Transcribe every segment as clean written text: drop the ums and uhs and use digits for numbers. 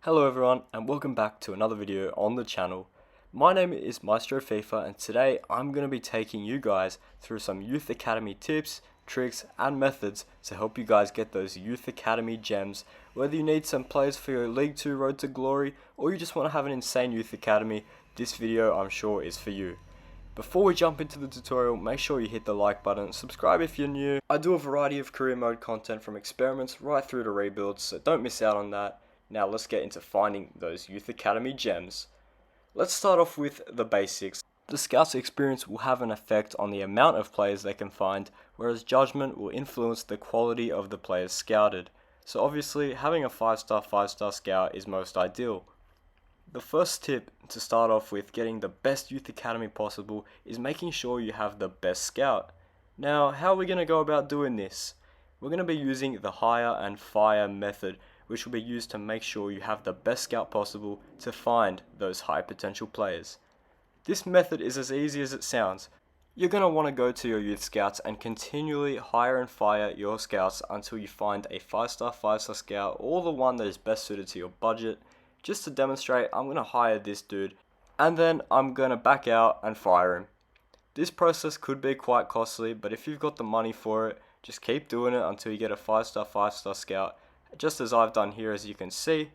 Hello everyone and welcome back to another video on the channel. My name is Maestro FIFA and today I'm going to be taking you guys through some Youth Academy tips, tricks and methods to help you guys get those Youth Academy gems. Whether you need some players for your League 2 road to glory or you just want to have an insane Youth Academy, this video I'm sure is for you. Before we jump into the tutorial, make sure you hit the like button, subscribe if you're new. I do a variety of career mode content from experiments right through to rebuilds, so don't miss out on that. Now let's get into finding those Youth Academy gems. Let's start off with the basics. The scout's experience will have an effect on the amount of players they can find, whereas judgment will influence the quality of the players scouted. So obviously having a 5-star scout is most ideal. The first tip to start off with getting the best Youth Academy possible is making sure you have the best scout. Now how are we going to go about doing this? We're going to be using the hire and fire method, which will be used to make sure you have the best scout possible to find those high potential players. This method is as easy as it sounds. You're going to want to go to your youth scouts and continually hire and fire your scouts until you find a 5-star scout or the one that is best suited to your budget. Just to demonstrate, I'm going to hire this dude and then I'm going to back out and fire him. This process could be quite costly, but if you've got the money for it, just keep doing it until you get a 5-star scout. Just as I've done here, as you can see.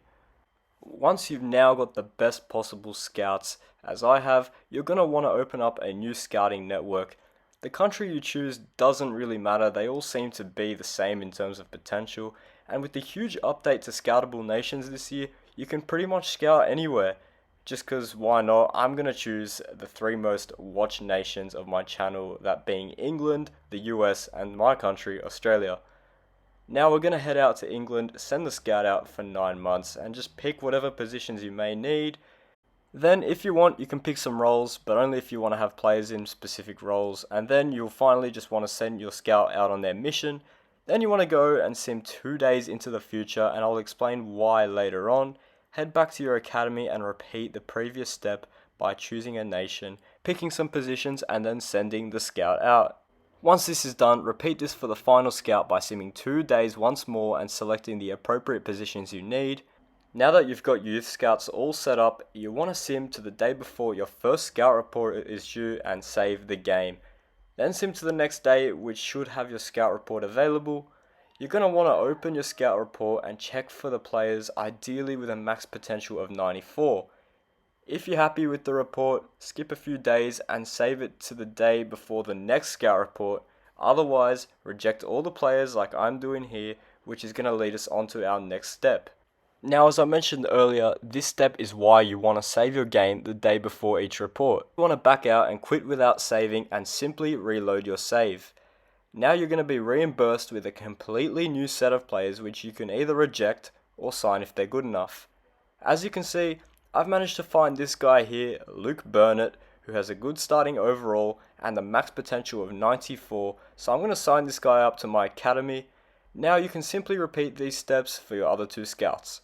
Once you've now got the best possible scouts, as I have, you're going to want to open up a new scouting network. The country you choose doesn't really matter, they all seem to be the same in terms of potential, and with the huge update to scoutable nations this year, you can pretty much scout anywhere. Just because why not? I'm going to choose the 3 most watched nations of my channel, that being England, the US and my country, Australia. Now we're going to head out to England, send the scout out for 9 months and just pick whatever positions you may need. Then if you want, you can pick some roles, but only if you want to have players in specific roles, and then you'll finally just want to send your scout out on their mission. Then you want to go and sim 2 days into the future, and I'll explain why later on. Head back to your academy and repeat the previous step by choosing a nation, picking some positions and then sending the scout out. Once this is done, repeat this for the final scout by simming 2 days once more and selecting the appropriate positions you need. Now that you've got youth scouts all set up, you want to sim to the day before your first scout report is due and save the game. Then sim to the next day, which should have your scout report available. You're going to want to open your scout report and check for the players, ideally with a max potential of 94. If you're happy with the report, skip a few days and save it to the day before the next scout report. Otherwise, reject all the players like I'm doing here, which is going to lead us on to our next step. Now, as I mentioned earlier, this step is why you want to save your game the day before each report. You want to back out and quit without saving and simply reload your save. Now you're going to be reimbursed with a completely new set of players which you can either reject or sign if they're good enough. As you can see, I've managed to find this guy here, Luke Burnett, who has a good starting overall and the max potential of 94, so I'm going to sign this guy up to my academy. Now you can simply repeat these steps for your other 2 scouts.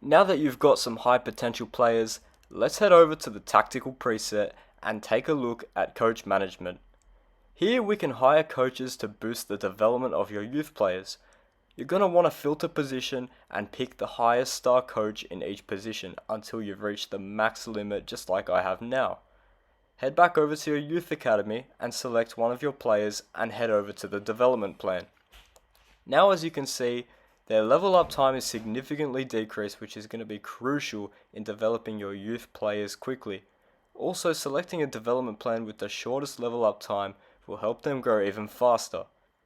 Now that you've got some high potential players, let's head over to the tactical preset and take a look at coach management. Here we can hire coaches to boost the development of your youth players. You're going to want to filter position and pick the highest star coach in each position until you've reached the max limit, just like I have now. Head back over to your youth academy and select one of your players and head over to the development plan. Now as you can see, their level up time is significantly decreased, which is going to be crucial in developing your youth players quickly. Also, selecting a development plan with the shortest level up time will help them grow even faster.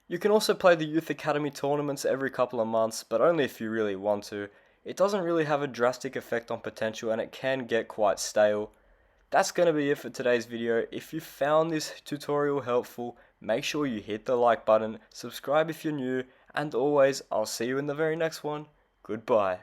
You can also play the Youth Academy tournaments every couple of months, but only if you really want to. It doesn't really have a drastic effect on potential and it can get quite stale. That's going to be it for today's video. If you found this tutorial helpful, make sure you hit the like button, subscribe if you're new, and always, I'll see you in the very next one. Goodbye.